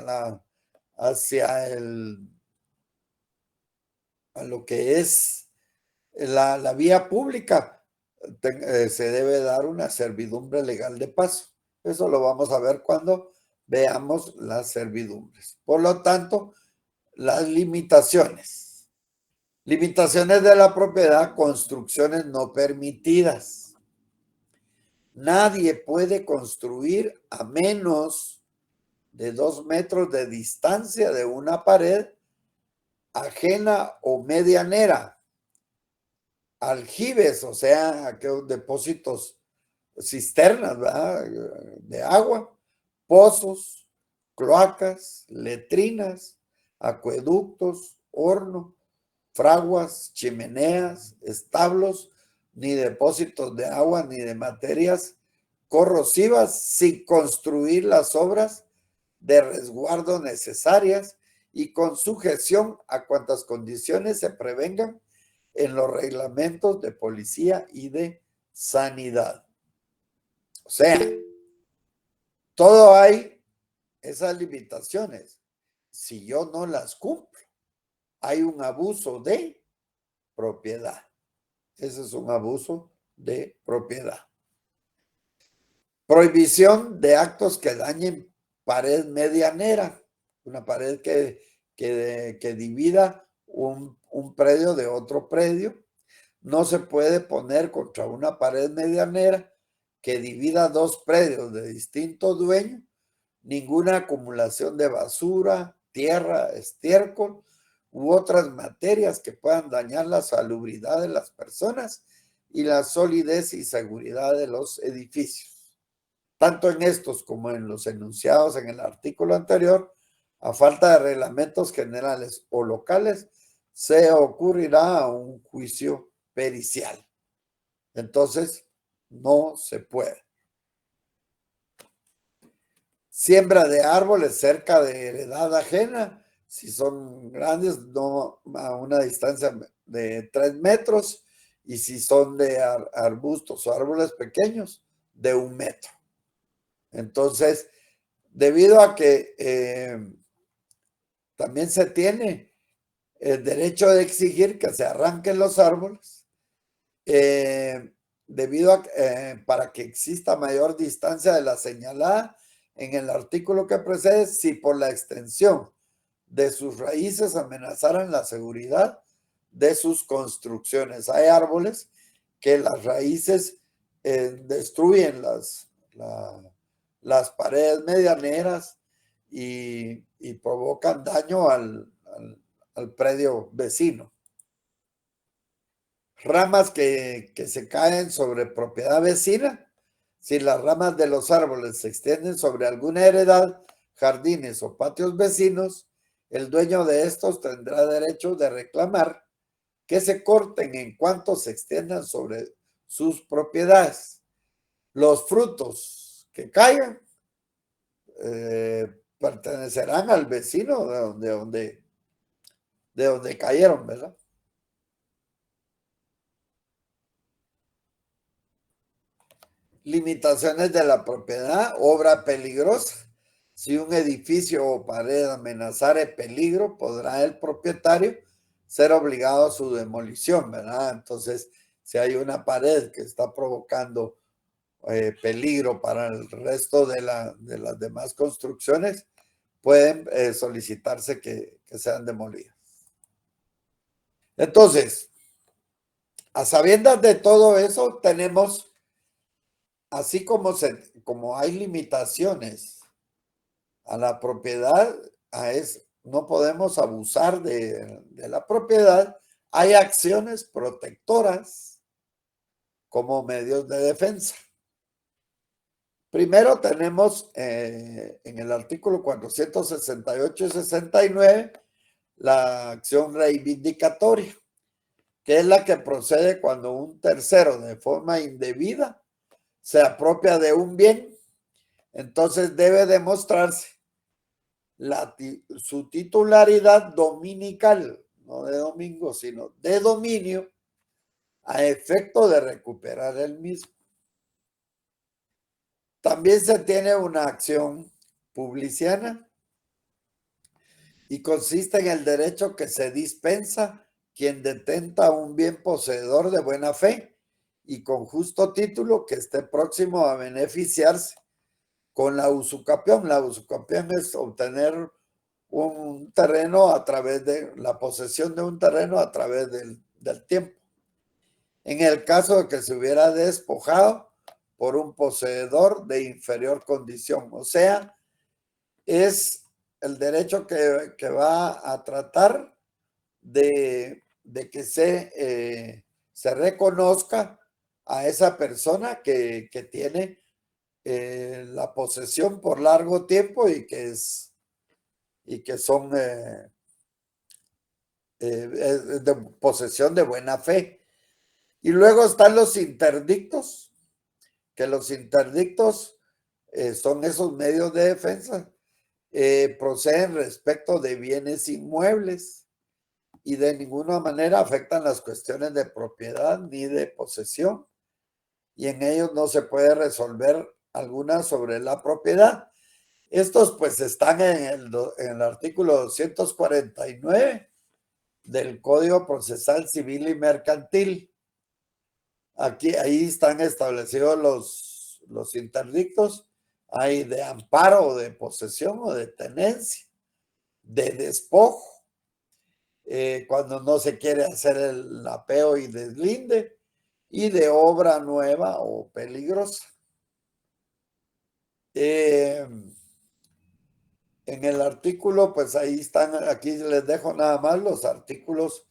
a lo que es la vía pública, se debe dar una servidumbre legal de paso. Eso lo vamos a ver cuando veamos las servidumbres. Por lo tanto, las limitaciones. Limitaciones de la propiedad, construcciones no permitidas. Nadie puede construir a menos de 2 metros de distancia de una pared ajena o medianera. Aljibes, o sea, aquellos depósitos, cisternas, ¿verdad?, de agua, pozos, cloacas, letrinas, acueductos, horno, fraguas, chimeneas, establos, ni depósitos de agua ni de materias corrosivas, sin construir las obras de resguardo necesarias y con sujeción a cuantas condiciones se prevengan en los reglamentos de policía y de sanidad. O sea, todo hay esas limitaciones. Si yo no las cumplo, hay un abuso de propiedad. Ese es un abuso de propiedad. Prohibición de actos que dañen pared medianera, una pared que divida un predio de otro predio. No se puede poner contra una pared medianera que divida 2 predios de distinto dueño ninguna acumulación de basura, tierra, estiércol u otras materias que puedan dañar la salubridad de las personas y la solidez y seguridad de los edificios. Tanto en estos como en los enunciados en el artículo anterior, a falta de reglamentos generales o locales, se ocurrirá un juicio pericial. Entonces, no se puede. Siembra de árboles cerca de heredad ajena, si son grandes, no a una distancia de 3 metros, y si son de arbustos o árboles pequeños, de 1 metro. Entonces, debido a que también se tiene el derecho de exigir que se arranquen los árboles, debido a para que exista mayor distancia de la señalada en el artículo que precede, si por la extensión de sus raíces amenazaran la seguridad de sus construcciones. Hay árboles que las raíces destruyen las paredes medianeras y provocan daño al predio vecino. Ramas que se caen sobre propiedad vecina. Si las ramas de los árboles se extienden sobre alguna heredad jardines o patios vecinos, el dueño de estos tendrá derecho de reclamar que se corten en cuanto se extiendan sobre sus propiedades. Los frutos que caigan pertenecerán al vecino de donde cayeron, ¿verdad? Limitaciones de la propiedad, obra peligrosa. Si un edificio o pared amenazare peligro, podrá el propietario ser obligado a su demolición, ¿verdad? Entonces, si hay una pared que está provocando peligro para el resto de las demás construcciones, pueden solicitarse que sean demolidas. Entonces, a sabiendas de todo eso, tenemos, así como hay limitaciones a la propiedad, no podemos abusar de la propiedad, hay acciones protectoras como medios de defensa. Primero tenemos en el artículo 468 y 69 la acción reivindicatoria, que es la que procede cuando un tercero de forma indebida se apropia de un bien. Entonces debe demostrarse su titularidad dominical, no de domingo, sino de dominio, a efecto de recuperar el mismo. También se tiene una acción publiciana y consiste en el derecho que se dispensa quien detenta un bien poseedor de buena fe y con justo título que esté próximo a beneficiarse con la usucapión. La usucapión es obtener un terreno a través de la posesión de un terreno a través del tiempo. En el caso de que se hubiera despojado por un poseedor de inferior condición, o sea, es el derecho que va a tratar de que se reconozca a esa persona que tiene la posesión por largo tiempo y que son de posesión de buena fe. Y luego están los interdictos, que los interdictos son esos medios de defensa, proceden respecto de bienes inmuebles y de ninguna manera afectan las cuestiones de propiedad ni de posesión, y en ellos no se puede resolver alguna sobre la propiedad. Estos pues están en el artículo 249 del Código Procesal Civil y Mercantil. Ahí están establecidos los interdictos. Hay de amparo, o de posesión, o de tenencia, de despojo, cuando no se quiere hacer el apeo y deslinde, y de obra nueva o peligrosa. En el artículo, pues ahí están, aquí les dejo nada más los artículos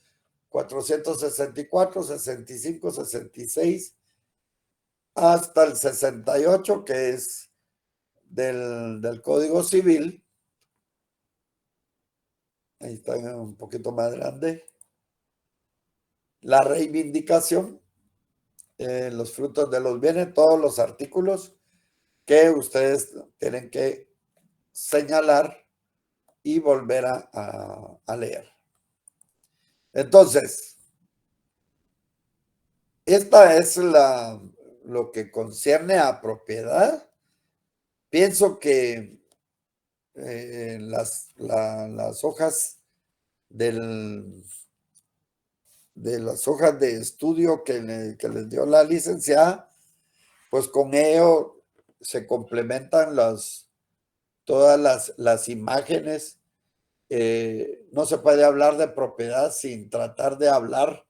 464, 65, 66, hasta el 68, que es del Código Civil. Ahí está un poquito más grande. La reivindicación, los frutos de los bienes, todos los artículos que ustedes tienen que señalar y volver a leer. Entonces, esta es lo que concierne a propiedad. Pienso que las hojas de las hojas de estudio que les dio la licenciada, pues con ello se complementan todas las imágenes. No se puede hablar de propiedad sin tratar de hablar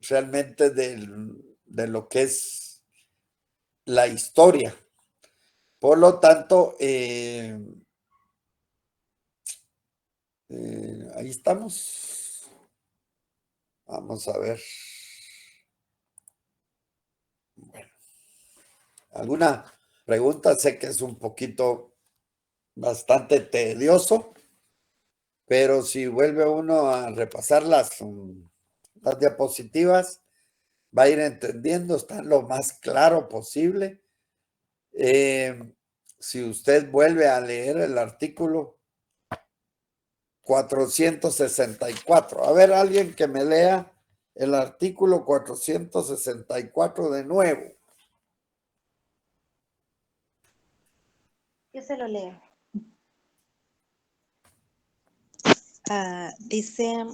realmente de lo que es la historia. Por lo tanto, ahí estamos. Vamos a ver. Bueno, ¿alguna pregunta. Sé que es un poquito bastante tedioso, pero si vuelve uno a repasar las diapositivas, va a ir entendiendo, está lo más claro posible. Si usted vuelve a leer el artículo 464, a ver, alguien que me lea el artículo 464 de nuevo. Yo se lo leo. Dice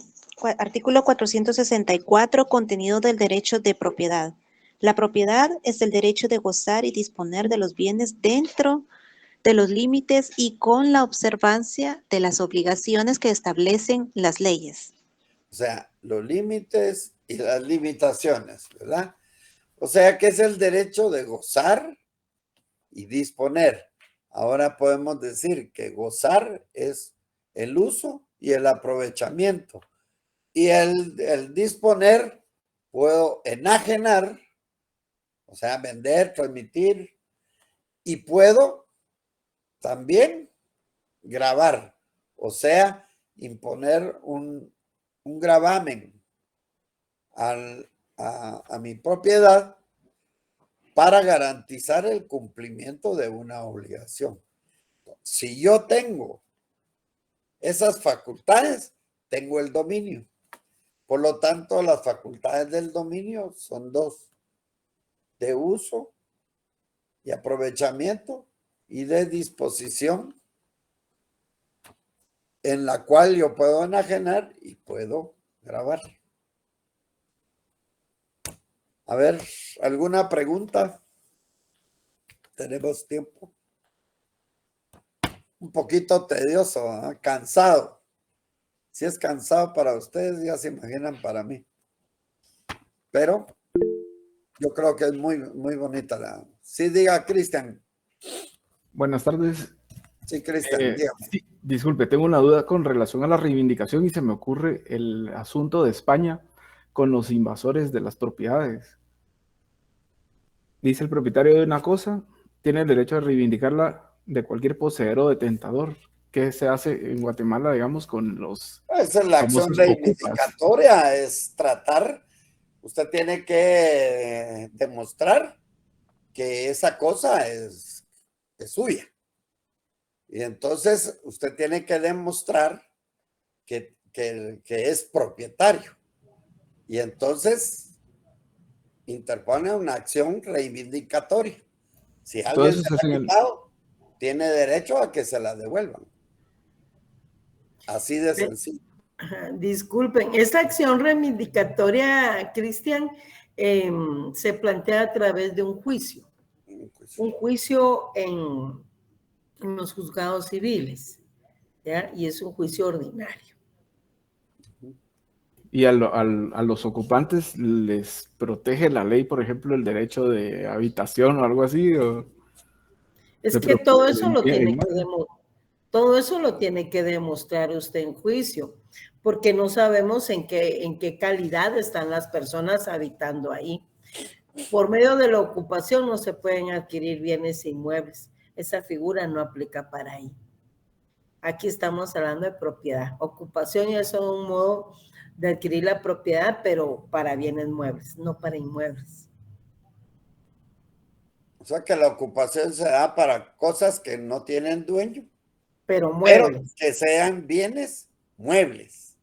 artículo 464, contenido del derecho de propiedad. La propiedad es el derecho de gozar y disponer de los bienes dentro de los límites y con la observancia de las obligaciones que establecen las leyes. O sea, los límites y las limitaciones, ¿verdad? O sea, que es el derecho de gozar y disponer. Ahora podemos decir que gozar es el uso y el aprovechamiento. Y el disponer, puedo enajenar, o sea, vender, transmitir, y puedo también gravar, o sea, imponer un gravamen a mi propiedad para garantizar el cumplimiento de una obligación. Si yo tengo esas facultades, tengo el dominio. Por lo tanto, las facultades del dominio son dos: de uso y aprovechamiento y de disposición, en la cual yo puedo enajenar y puedo grabar. A ver, ¿alguna pregunta? Tenemos tiempo. Un poquito tedioso, ¿eh? Cansado. Si es cansado para ustedes, ya se imaginan para mí. Pero yo creo que es muy, muy bonita. Sí, diga, Cristian. Buenas tardes. Sí, Cristian, dígame. Sí, disculpe, tengo una duda con relación a la reivindicación y se me ocurre el asunto de España con los invasores de las propiedades. Dice el propietario de una cosa, tiene el derecho a reivindicarla de cualquier poseedor o detentador. ¿Qué se hace en Guatemala, digamos, con los Esa es la acción reivindicatoria, es tratar, usted tiene que demostrar que esa cosa es suya. Y entonces usted tiene que demostrar que es propietario. Y entonces interpone una acción reivindicatoria. Si alguien se la ha quitado, tiene derecho a que se la devuelvan. Así de sencillo. Disculpen, esa acción reivindicatoria, Cristian, se plantea a través de un juicio. Un juicio en los juzgados civiles, ¿ya? Y es un juicio ordinario. ¿Y a los ocupantes les protege la ley, por ejemplo, el derecho de habitación o algo así? ¿O es que todo eso lo tiene que demostrar. Todo eso lo tiene que demostrar usted en juicio, porque no sabemos en qué calidad están las personas habitando ahí. Por medio de la ocupación no se pueden adquirir bienes inmuebles. Esa figura no aplica para ahí. Aquí estamos hablando de propiedad. Ocupación es un modo de adquirir la propiedad, pero para bienes muebles, no para inmuebles. O sea que la ocupación se da para cosas que no tienen dueño. Pero muebles. Pero que sean bienes muebles.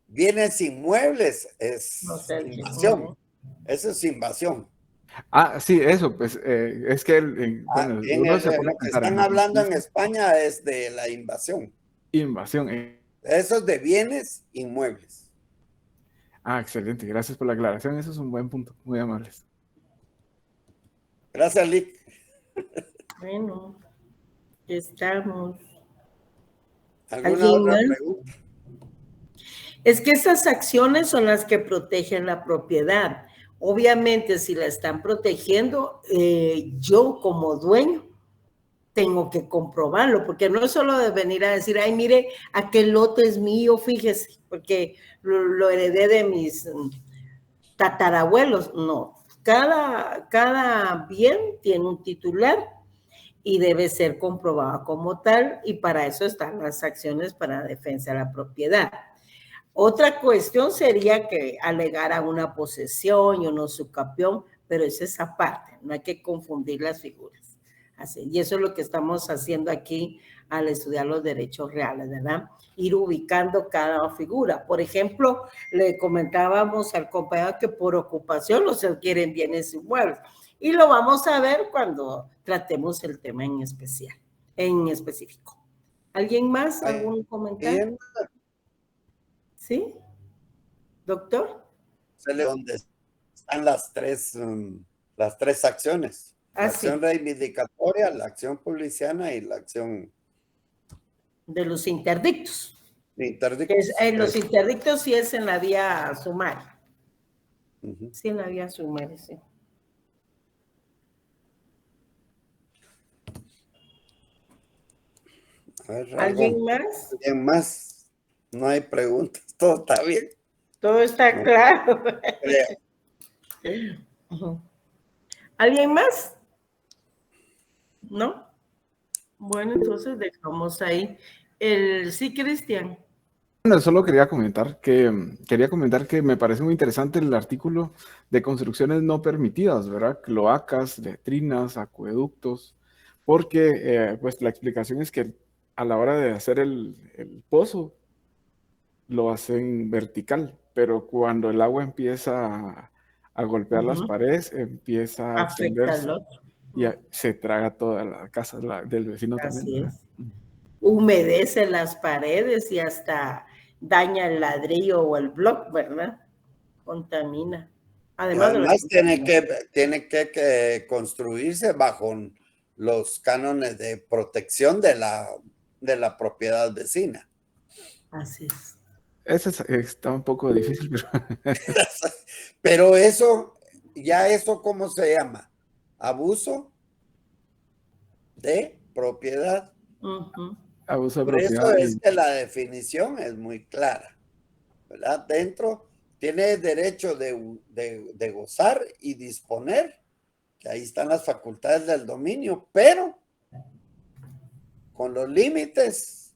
Bienes inmuebles es invasión. Eso es invasión. Ah, sí, eso, pues es que bueno, lo que están hablando en España es de la invasión. Invasión. Eso es de bienes inmuebles. Ah, excelente, gracias por la aclaración, eso es un buen punto, muy amables. Gracias, Lick. Bueno, estamos. ¿Alguna otra pregunta? Es que esas acciones son las que protegen la propiedad. Obviamente, si la están protegiendo, yo como dueño tengo que comprobarlo, porque no es solo de venir a decir, ay, mire, aquel lote es mío, fíjese, porque lo heredé de mis tatarabuelos. No, Cada bien tiene un titular y debe ser comprobada como tal, y para eso están las acciones para defensa de la propiedad. Otra cuestión sería que alegara una posesión y un usucapión, pero eso es aparte, no hay que confundir las figuras. Así, y eso es lo que estamos haciendo aquí al estudiar los derechos reales, ¿verdad? Ir ubicando cada figura. Por ejemplo, le comentábamos al compañero que por ocupación no se adquieren bienes inmuebles, y lo vamos a ver cuando tratemos el tema en especial, en específico. ¿Alguien más? ¿Algún comentario? Bien, ¿Sí? ¿Doctor? donde están las tres acciones. La acción reivindicatoria, la acción policiana y la acción de los interdictos. interdictos. Los interdictos sí es en la vía sumaria. Uh-huh. Sí, en la vía sumaria, sí. A ver, ¿Alguien más? ¿Alguien más? No hay preguntas, todo está bien. Todo está claro. Creo. ¿Alguien más? ¿No? Bueno, entonces dejamos ahí. Sí, Cristian. Bueno, solo quería comentar que me parece muy interesante el artículo de construcciones no permitidas, ¿verdad? Cloacas, letrinas, acueductos, porque pues la explicación es que a la hora de hacer el pozo lo hacen vertical, pero cuando el agua empieza a golpear las paredes, empieza a extenderse y se traga toda la casa del vecino también. Así es. Humedece las paredes y hasta daña el ladrillo o el bloque, ¿verdad? Contamina. Además tiene que construirse bajo los cánones de protección de la propiedad vecina. Así es. Eso está un poco difícil, pero eso, ¿cómo se llama? Abuso de propiedad. Abuso de Por propiedad. eso es que la definición es muy clara, ¿verdad? Dentro tiene derecho de gozar y disponer, que ahí están las facultades del dominio, pero con los límites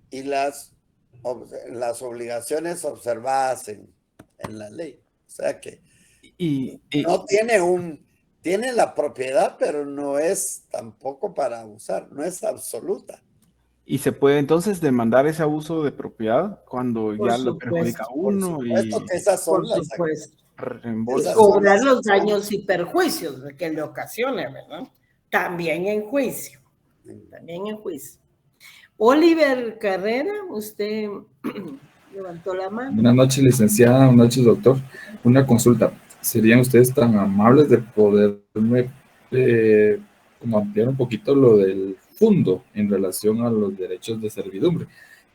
y las obligaciones observadas en la ley. O sea que no tiene la propiedad, pero no es tampoco para abusar, no es absoluta. ¿Y se puede entonces demandar ese abuso de propiedad cuando ya lo perjudica a uno? Por supuesto que esas son las reembolsos. Cobrar los daños y perjuicios que le ocasione, ¿verdad? También en juicio. También en juicio. Oliver Carrera, usted levantó la mano. Buenas noches, licenciada. Buenas noches, doctor. Una consulta. ¿Serían ustedes tan amables de poderme como ampliar un poquito lo del fondo en relación a los derechos de servidumbre?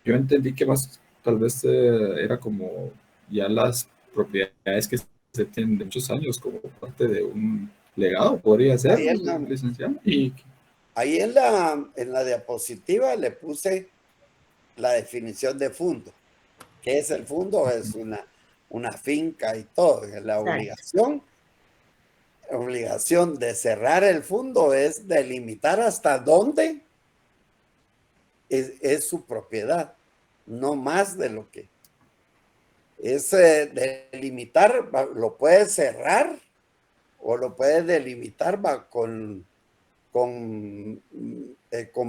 Yo entendí que más tal vez era como ya las propiedades que se tienen de muchos años como parte de un legado, podría ser, licenciada. Y ahí en la diapositiva le puse la definición de fondo. ¿Qué es el fondo? Es una finca y todo. La obligación de cerrar el fondo es delimitar hasta dónde es su propiedad, no más de lo que es delimitar. Lo puede cerrar o lo puede delimitar con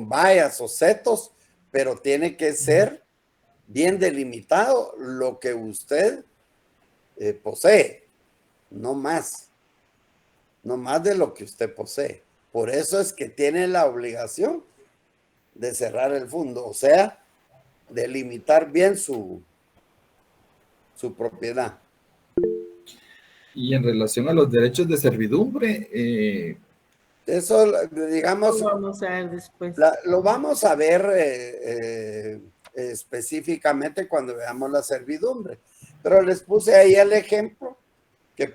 vallas o setos, pero tiene que ser bien delimitado lo que usted posee, no más de lo que usted posee. Por eso es que tiene la obligación de cerrar el fondo, o sea, delimitar bien su propiedad. Y en relación a los derechos de servidumbre, eso, digamos, lo vamos a ver después. Lo vamos a ver específicamente cuando veamos la servidumbre. Pero les puse ahí el ejemplo que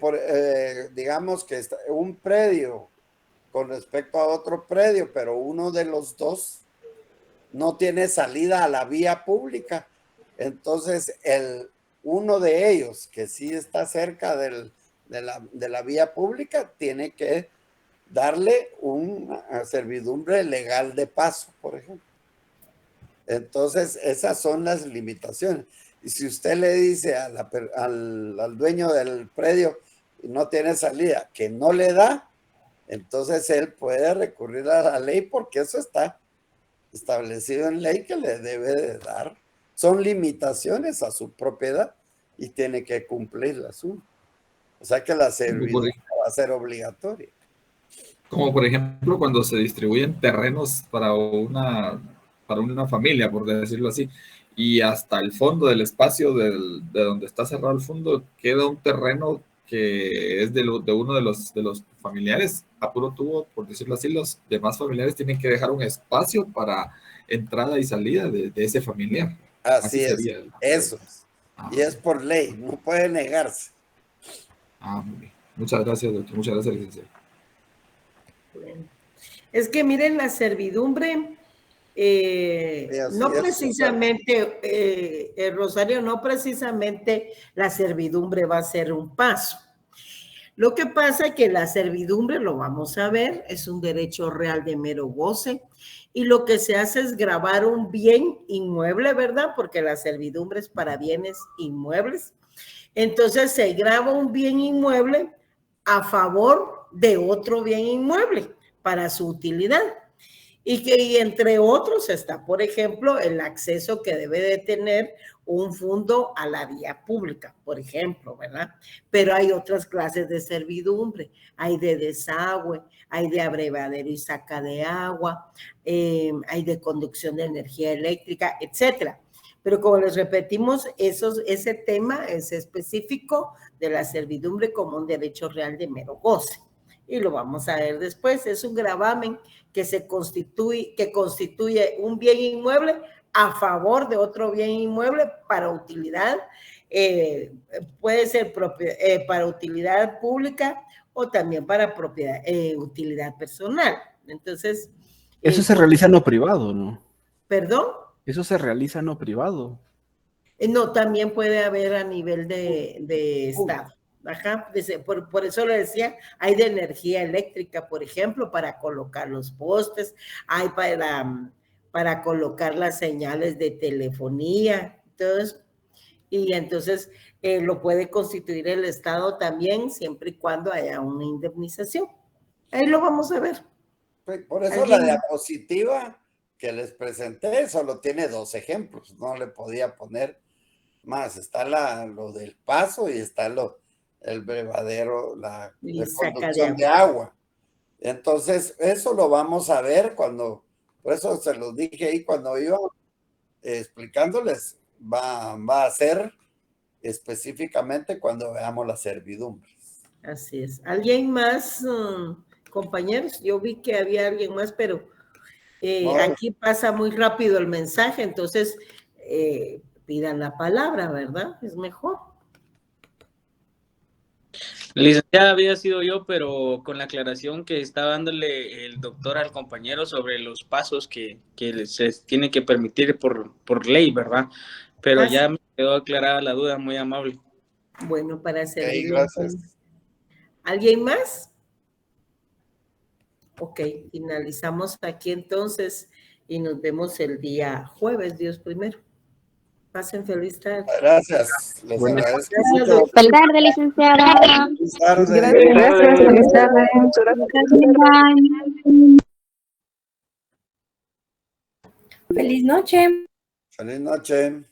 digamos que un predio con respecto a otro predio, pero uno de los dos no tiene salida a la vía pública. Entonces, uno de ellos, que sí está cerca del de la vía pública, tiene que darle una servidumbre legal de paso, por ejemplo. Entonces, esas son las limitaciones. Y si usted le dice al dueño del predio no tiene salida, que no le da, entonces él puede recurrir a la ley porque eso está establecido en ley que le debe de dar. Son limitaciones a su propiedad y tiene que cumplirlas uno. O sea que la servidumbre va a ser obligatoria. Como por ejemplo cuando se distribuyen terrenos para una familia, por decirlo así, y hasta el fondo del espacio de donde está cerrado el fondo queda un terreno que es de uno de los familiares, a puro tubo, por decirlo así, los demás familiares tienen que dejar un espacio para entrada y salida de ese familiar. Así es, eso es. Y es por ley, no puede negarse. Muy bien. Muchas gracias, doctor. Muchas gracias, licenciado. Bueno. Es que miren, la servidumbre, no precisamente, Rosario, no precisamente la servidumbre va a ser un paso. Lo que pasa es que la servidumbre, lo vamos a ver, es un derecho real de mero goce, y lo que se hace es gravar un bien inmueble, ¿verdad? Porque la servidumbre es para bienes inmuebles. Entonces se grava un bien inmueble a favor de otro bien inmueble para su utilidad. Y entre otros está, por ejemplo, el acceso que debe de tener un fondo a la vía pública, por ejemplo, ¿verdad? Pero hay otras clases de servidumbre, hay de desagüe, hay de abrevadero y saca de agua, hay de conducción de energía eléctrica, etcétera. Pero como les repetimos, ese tema es específico de la servidumbre como un derecho real de mero goce. Y lo vamos a ver después. Es un gravamen que constituye un bien inmueble a favor de otro bien inmueble para utilidad, puede ser para utilidad pública o también para utilidad personal. Entonces... Eso se realiza en lo privado, ¿no? ¿Perdón? Eso se realiza en lo privado. No, también puede haber a nivel de Estado. Ajá, por eso le decía, hay de energía eléctrica, por ejemplo, para colocar los postes, hay para colocar las señales de telefonía, todo eso. Y entonces lo puede constituir el Estado también, siempre y cuando haya una indemnización. Ahí lo vamos a ver. Por eso la diapositiva que les presenté solo tiene 2 ejemplos, no le podía poner más. Está lo del paso y está el brevadero, la conducción de agua. Entonces, eso lo vamos a ver por eso se los dije ahí cuando iba explicándoles, va a ser específicamente cuando veamos las servidumbres. Así es. ¿Alguien más, compañeros? Yo vi que había alguien más, pero aquí pasa muy rápido el mensaje, entonces pidan la palabra, ¿verdad? Es mejor. Licenciada, había sido yo, pero con la aclaración que está dándole el doctor al compañero sobre los pasos que se tiene que permitir por ley, ¿verdad? Pero ya me quedó aclarada la duda, muy amable. Bueno, para servirle. Gracias. ¿Alguien más? Ok, finalizamos aquí entonces y nos vemos el día jueves, Dios primero. Pasen feliz tarde. Gracias. Les agradezco mucho. Feliz tarde, licenciada. Feliz tarde. Gracias, feliz tarde. Feliz noche. Feliz noche.